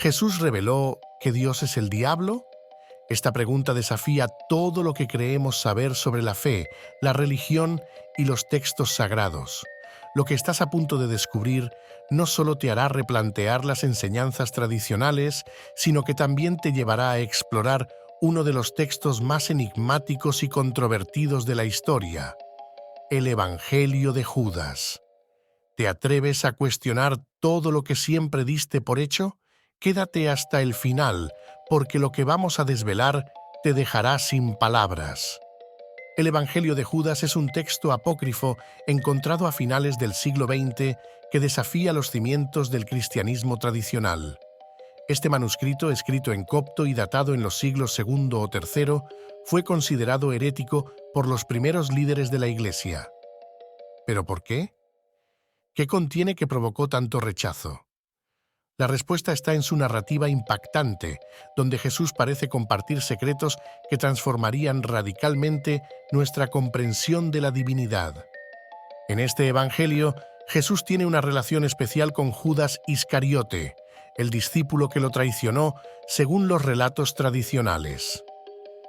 ¿Jesús reveló que Dios es el diablo? Esta pregunta desafía todo lo que creemos saber sobre la fe, la religión y los textos sagrados. Lo que estás a punto de descubrir no solo te hará replantear las enseñanzas tradicionales, sino que también te llevará a explorar uno de los textos más enigmáticos y controvertidos de la historia, el Evangelio de Judas. ¿Te atreves a cuestionar todo lo que siempre diste por hecho? Quédate hasta el final, porque lo que vamos a desvelar te dejará sin palabras. El Evangelio de Judas es un texto apócrifo encontrado a finales del siglo XX que desafía los cimientos del cristianismo tradicional. Este manuscrito, escrito en copto y datado en los siglos II o III, fue considerado herético por los primeros líderes de la Iglesia. ¿Pero por qué? ¿Qué contiene que provocó tanto rechazo? La respuesta está en su narrativa impactante, donde Jesús parece compartir secretos que transformarían radicalmente nuestra comprensión de la divinidad. En este Evangelio, Jesús tiene una relación especial con Judas Iscariote, el discípulo que lo traicionó según los relatos tradicionales.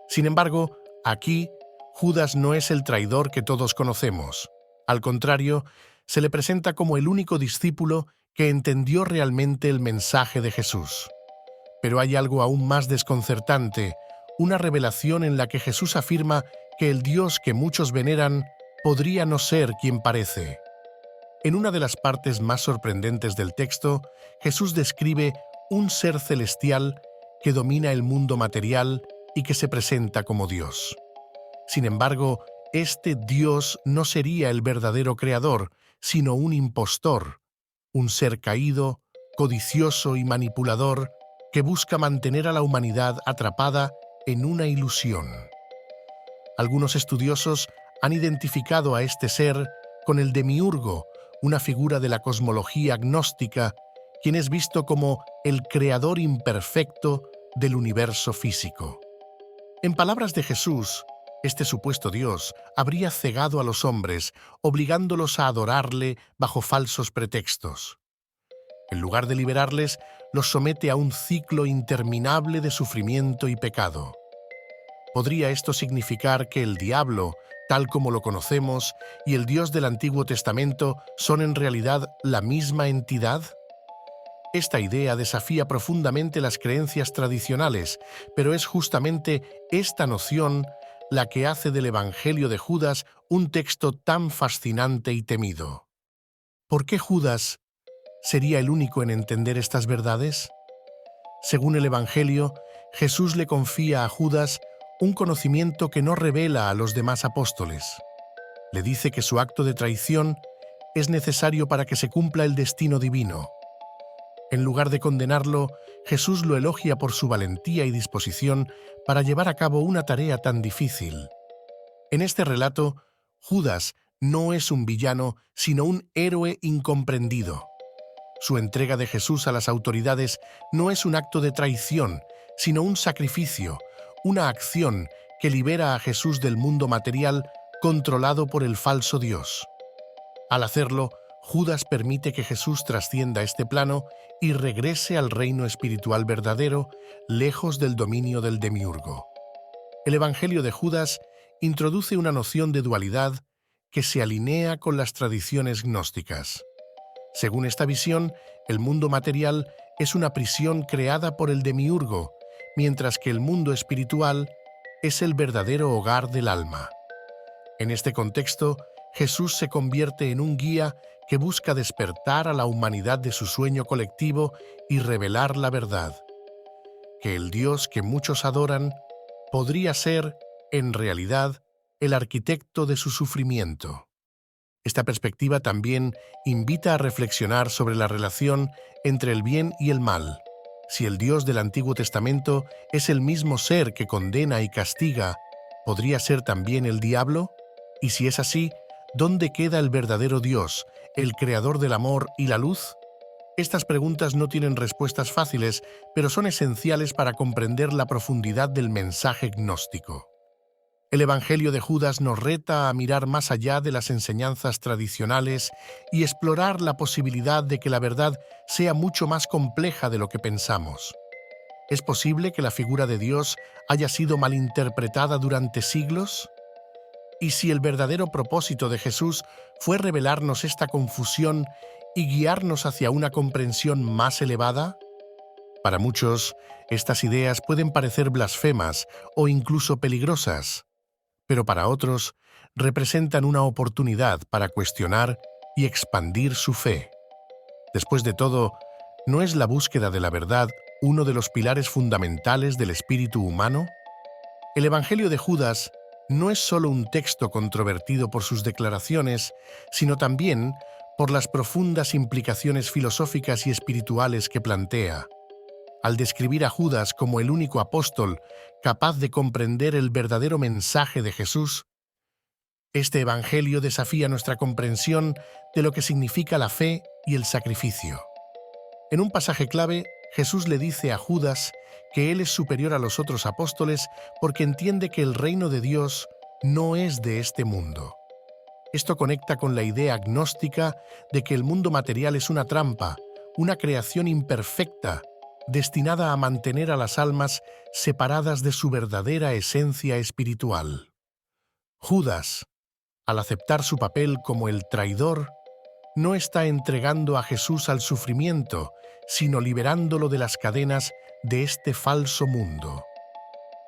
Sin embargo, aquí, Judas no es el traidor que todos conocemos. Al contrario, se le presenta como el único discípulo que entendió realmente el mensaje de Jesús. Pero hay algo aún más desconcertante, una revelación en la que Jesús afirma que el Dios que muchos veneran podría no ser quien parece. En una de las partes más sorprendentes del texto, Jesús describe un ser celestial que domina el mundo material y que se presenta como Dios. Sin embargo, este Dios no sería el verdadero creador, sino un impostor, un ser caído, codicioso y manipulador que busca mantener a la humanidad atrapada en una ilusión. Algunos estudiosos han identificado a este ser con el demiurgo, una figura de la cosmología gnóstica, quien es visto como el creador imperfecto del universo físico. En palabras de Jesús, este supuesto Dios habría cegado a los hombres, obligándolos a adorarle bajo falsos pretextos. En lugar de liberarles, los somete a un ciclo interminable de sufrimiento y pecado. ¿Podría esto significar que el diablo, tal como lo conocemos, y el Dios del Antiguo Testamento son en realidad la misma entidad? Esta idea desafía profundamente las creencias tradicionales, pero es justamente esta noción la que hace del Evangelio de Judas un texto tan fascinante y temido. ¿Por qué Judas sería el único en entender estas verdades? Según el Evangelio, Jesús le confía a Judas un conocimiento que no revela a los demás apóstoles. Le dice que su acto de traición es necesario para que se cumpla el destino divino. En lugar de condenarlo, Jesús lo elogia por su valentía y disposición para llevar a cabo una tarea tan difícil. En este relato, Judas no es un villano, sino un héroe incomprendido. Su entrega de Jesús a las autoridades no es un acto de traición, sino un sacrificio, una acción que libera a Jesús del mundo material controlado por el falso Dios. Al hacerlo, Judas permite que Jesús trascienda este plano y regrese al reino espiritual verdadero, lejos del dominio del demiurgo. El Evangelio de Judas introduce una noción de dualidad que se alinea con las tradiciones gnósticas. Según esta visión, el mundo material es una prisión creada por el demiurgo, mientras que el mundo espiritual es el verdadero hogar del alma. En este contexto, Jesús se convierte en un guía que busca despertar a la humanidad de su sueño colectivo y revelar la verdad. Que el Dios que muchos adoran podría ser, en realidad, el arquitecto de su sufrimiento. Esta perspectiva también invita a reflexionar sobre la relación entre el bien y el mal. Si el Dios del Antiguo Testamento es el mismo ser que condena y castiga, ¿podría ser también el diablo? Y si es así, ¿dónde queda el verdadero Dios, el creador del amor y la luz? Estas preguntas no tienen respuestas fáciles, pero son esenciales para comprender la profundidad del mensaje gnóstico. El Evangelio de Judas nos reta a mirar más allá de las enseñanzas tradicionales y explorar la posibilidad de que la verdad sea mucho más compleja de lo que pensamos. ¿Es posible que la figura de Dios haya sido malinterpretada durante siglos? ¿Y si el verdadero propósito de Jesús fue revelarnos esta confusión y guiarnos hacia una comprensión más elevada? Para muchos, estas ideas pueden parecer blasfemas o incluso peligrosas, pero para otros representan una oportunidad para cuestionar y expandir su fe. Después de todo, ¿no es la búsqueda de la verdad uno de los pilares fundamentales del espíritu humano? El Evangelio de Judas no es solo un texto controvertido por sus declaraciones, sino también por las profundas implicaciones filosóficas y espirituales que plantea. Al describir a Judas como el único apóstol capaz de comprender el verdadero mensaje de Jesús, este Evangelio desafía nuestra comprensión de lo que significa la fe y el sacrificio. En un pasaje clave, Jesús le dice a Judas que él es superior a los otros apóstoles porque entiende que el reino de Dios no es de este mundo. Esto conecta con la idea gnóstica de que el mundo material es una trampa, una creación imperfecta, destinada a mantener a las almas separadas de su verdadera esencia espiritual. Judas, al aceptar su papel como el traidor, no está entregando a Jesús al sufrimiento, sino liberándolo de las cadenas de este falso mundo.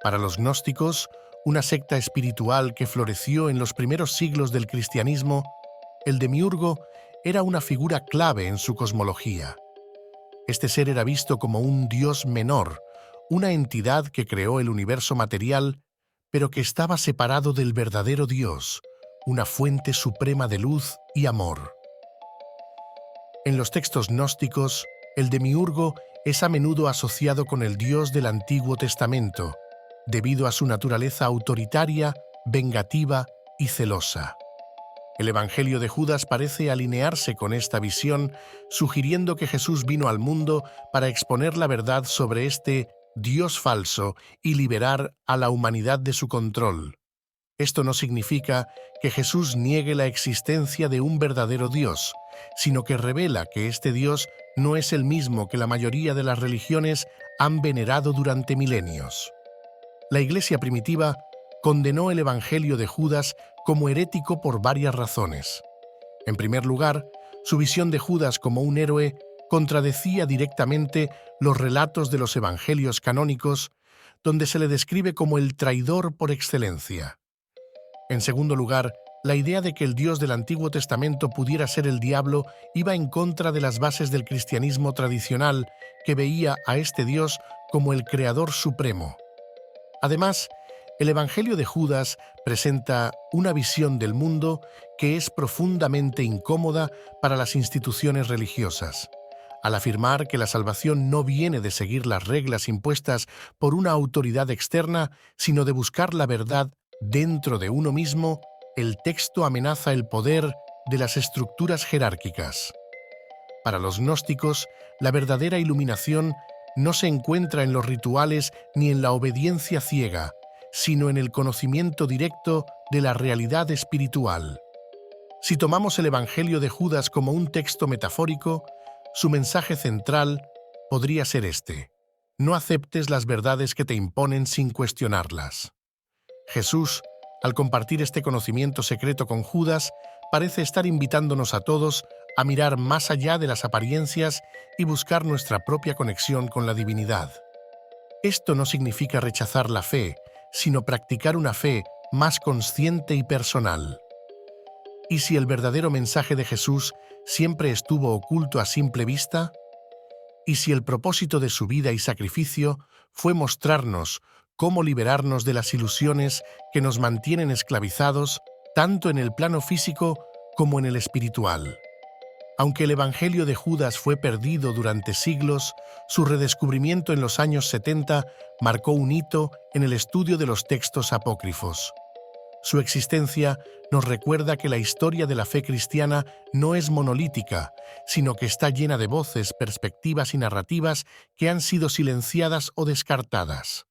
Para los gnósticos, una secta espiritual que floreció en los primeros siglos del cristianismo, el demiurgo era una figura clave en su cosmología. Este ser era visto como un dios menor, una entidad que creó el universo material, pero que estaba separado del verdadero Dios, una fuente suprema de luz y amor. En los textos gnósticos, el demiurgo es a menudo asociado con el Dios del Antiguo Testamento, debido a su naturaleza autoritaria, vengativa y celosa. El Evangelio de Judas parece alinearse con esta visión, sugiriendo que Jesús vino al mundo para exponer la verdad sobre este Dios falso y liberar a la humanidad de su control. Esto no significa que Jesús niegue la existencia de un verdadero Dios, sino que revela que este Dios no es el mismo que la mayoría de las religiones han venerado durante milenios. La Iglesia primitiva condenó el Evangelio de Judas como herético por varias razones. En primer lugar, su visión de Judas como un héroe contradecía directamente los relatos de los evangelios canónicos, donde se le describe como el traidor por excelencia. En segundo lugar, la idea de que el Dios del Antiguo Testamento pudiera ser el diablo iba en contra de las bases del cristianismo tradicional, que veía a este Dios como el Creador Supremo. Además, el Evangelio de Judas presenta una visión del mundo que es profundamente incómoda para las instituciones religiosas. Al afirmar que la salvación no viene de seguir las reglas impuestas por una autoridad externa, sino de buscar la verdad dentro de uno mismo, el texto amenaza el poder de las estructuras jerárquicas. Para los gnósticos, la verdadera iluminación no se encuentra en los rituales ni en la obediencia ciega, sino en el conocimiento directo de la realidad espiritual. Si tomamos el Evangelio de Judas como un texto metafórico, su mensaje central podría ser este: no aceptes las verdades que te imponen sin cuestionarlas. Jesús, al compartir este conocimiento secreto con Judas, parece estar invitándonos a todos a mirar más allá de las apariencias y buscar nuestra propia conexión con la divinidad. Esto no significa rechazar la fe, sino practicar una fe más consciente y personal. ¿Y si el verdadero mensaje de Jesús siempre estuvo oculto a simple vista? ¿Y si el propósito de su vida y sacrificio fue mostrarnos cómo liberarnos de las ilusiones que nos mantienen esclavizados, tanto en el plano físico como en el espiritual? Aunque el Evangelio de Judas fue perdido durante siglos, su redescubrimiento en los años 70 marcó un hito en el estudio de los textos apócrifos. Su existencia nos recuerda que la historia de la fe cristiana no es monolítica, sino que está llena de voces, perspectivas y narrativas que han sido silenciadas o descartadas.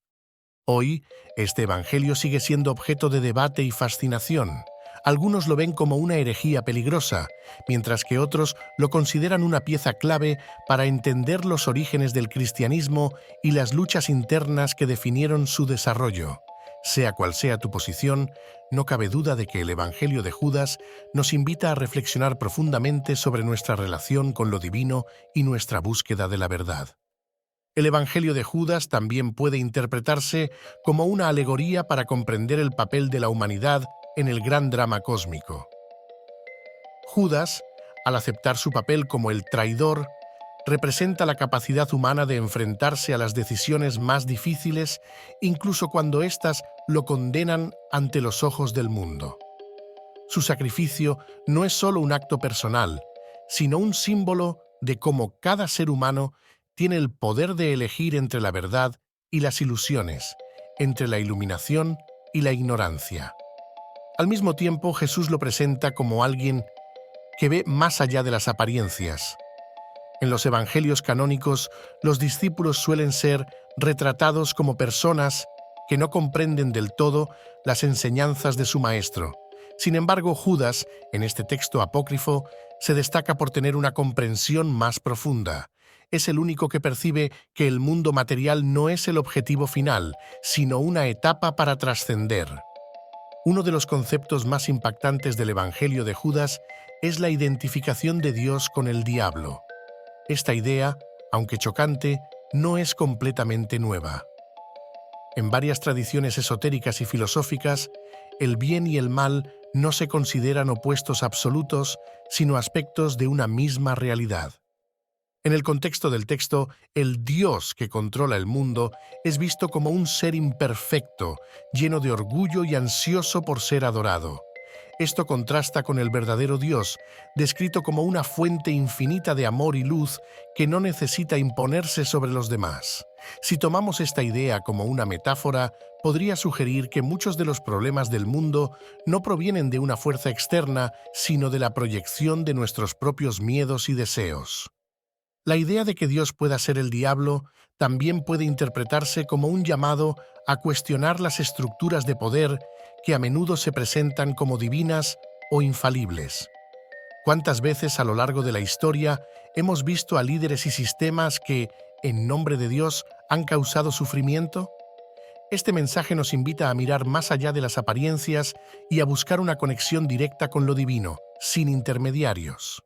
Hoy, este evangelio sigue siendo objeto de debate y fascinación. Algunos lo ven como una herejía peligrosa, mientras que otros lo consideran una pieza clave para entender los orígenes del cristianismo y las luchas internas que definieron su desarrollo. Sea cual sea tu posición, no cabe duda de que el Evangelio de Judas nos invita a reflexionar profundamente sobre nuestra relación con lo divino y nuestra búsqueda de la verdad. El Evangelio de Judas también puede interpretarse como una alegoría para comprender el papel de la humanidad en el gran drama cósmico. Judas, al aceptar su papel como el traidor, representa la capacidad humana de enfrentarse a las decisiones más difíciles, incluso cuando éstas lo condenan ante los ojos del mundo. Su sacrificio no es solo un acto personal, sino un símbolo de cómo cada ser humano tiene el poder de elegir entre la verdad y las ilusiones, entre la iluminación y la ignorancia. Al mismo tiempo, Jesús lo presenta como alguien que ve más allá de las apariencias. En los evangelios canónicos, los discípulos suelen ser retratados como personas que no comprenden del todo las enseñanzas de su maestro. Sin embargo, Judas, en este texto apócrifo, se destaca por tener una comprensión más profunda. Es el único que percibe que el mundo material no es el objetivo final, sino una etapa para trascender. Uno de los conceptos más impactantes del Evangelio de Judas es la identificación de Dios con el diablo. Esta idea, aunque chocante, no es completamente nueva. En varias tradiciones esotéricas y filosóficas, el bien y el mal no se consideran opuestos absolutos, sino aspectos de una misma realidad. En el contexto del texto, el Dios que controla el mundo es visto como un ser imperfecto, lleno de orgullo y ansioso por ser adorado. Esto contrasta con el verdadero Dios, descrito como una fuente infinita de amor y luz que no necesita imponerse sobre los demás. Si tomamos esta idea como una metáfora, podría sugerir que muchos de los problemas del mundo no provienen de una fuerza externa, sino de la proyección de nuestros propios miedos y deseos. La idea de que Dios pueda ser el diablo también puede interpretarse como un llamado a cuestionar las estructuras de poder que a menudo se presentan como divinas o infalibles. ¿Cuántas veces a lo largo de la historia hemos visto a líderes y sistemas que, en nombre de Dios, han causado sufrimiento? Este mensaje nos invita a mirar más allá de las apariencias y a buscar una conexión directa con lo divino, sin intermediarios.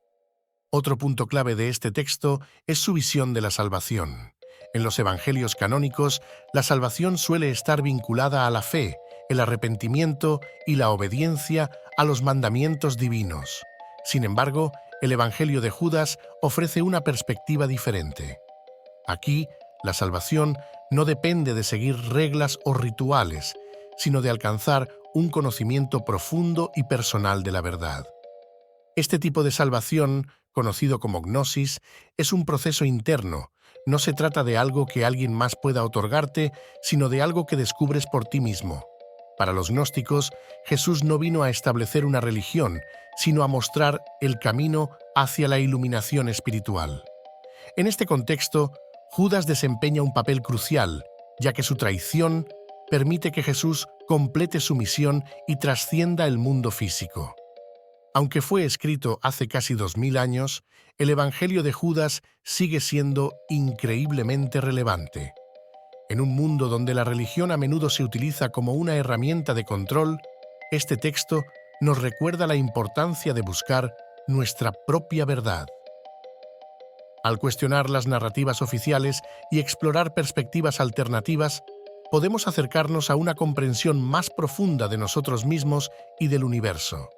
Otro punto clave de este texto es su visión de la salvación. En los evangelios canónicos, la salvación suele estar vinculada a la fe, el arrepentimiento y la obediencia a los mandamientos divinos. Sin embargo, el Evangelio de Judas ofrece una perspectiva diferente. Aquí, la salvación no depende de seguir reglas o rituales, sino de alcanzar un conocimiento profundo y personal de la verdad. Este tipo de salvación, conocido como gnosis, es un proceso interno. No se trata de algo que alguien más pueda otorgarte, sino de algo que descubres por ti mismo. Para los gnósticos, Jesús no vino a establecer una religión, sino a mostrar el camino hacia la iluminación espiritual. En este contexto, Judas desempeña un papel crucial, ya que su traición permite que Jesús complete su misión y trascienda el mundo físico. Aunque fue escrito hace casi 2000 años, el Evangelio de Judas sigue siendo increíblemente relevante. En un mundo donde la religión a menudo se utiliza como una herramienta de control, este texto nos recuerda la importancia de buscar nuestra propia verdad. Al cuestionar las narrativas oficiales y explorar perspectivas alternativas, podemos acercarnos a una comprensión más profunda de nosotros mismos y del universo.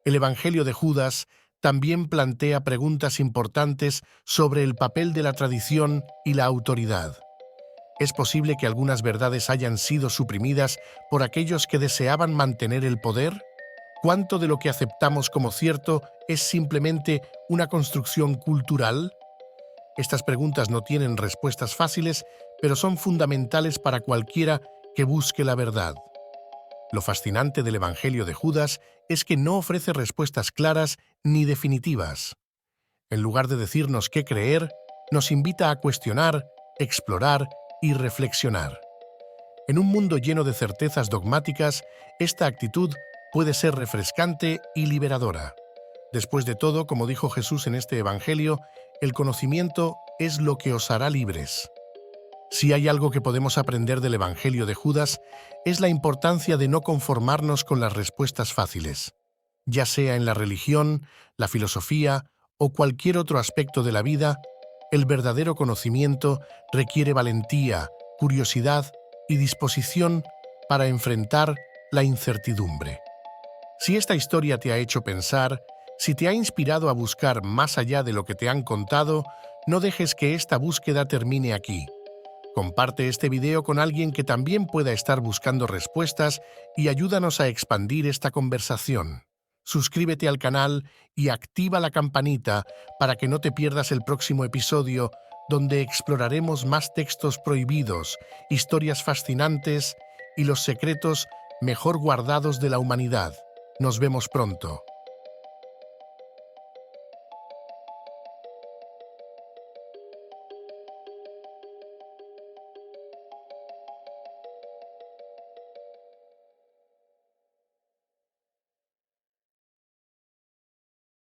El Evangelio de Judas también plantea preguntas importantes sobre el papel de la tradición y la autoridad. ¿Es posible que algunas verdades hayan sido suprimidas por aquellos que deseaban mantener el poder? ¿Cuánto de lo que aceptamos como cierto es simplemente una construcción cultural? Estas preguntas no tienen respuestas fáciles, pero son fundamentales para cualquiera que busque la verdad. Lo fascinante del Evangelio de Judas es que no ofrece respuestas claras ni definitivas. En lugar de decirnos qué creer, nos invita a cuestionar, explorar y reflexionar. En un mundo lleno de certezas dogmáticas, esta actitud puede ser refrescante y liberadora. Después de todo, como dijo Jesús en este Evangelio, el conocimiento es lo que os hará libres. Si hay algo que podemos aprender del Evangelio de Judas, es la importancia de no conformarnos con las respuestas fáciles. Ya sea en la religión, la filosofía o cualquier otro aspecto de la vida, el verdadero conocimiento requiere valentía, curiosidad y disposición para enfrentar la incertidumbre. Si esta historia te ha hecho pensar, si te ha inspirado a buscar más allá de lo que te han contado, no dejes que esta búsqueda termine aquí. Comparte este video con alguien que también pueda estar buscando respuestas y ayúdanos a expandir esta conversación. Suscríbete al canal y activa la campanita para que no te pierdas el próximo episodio donde exploraremos más textos prohibidos, historias fascinantes y los secretos mejor guardados de la humanidad. Nos vemos pronto.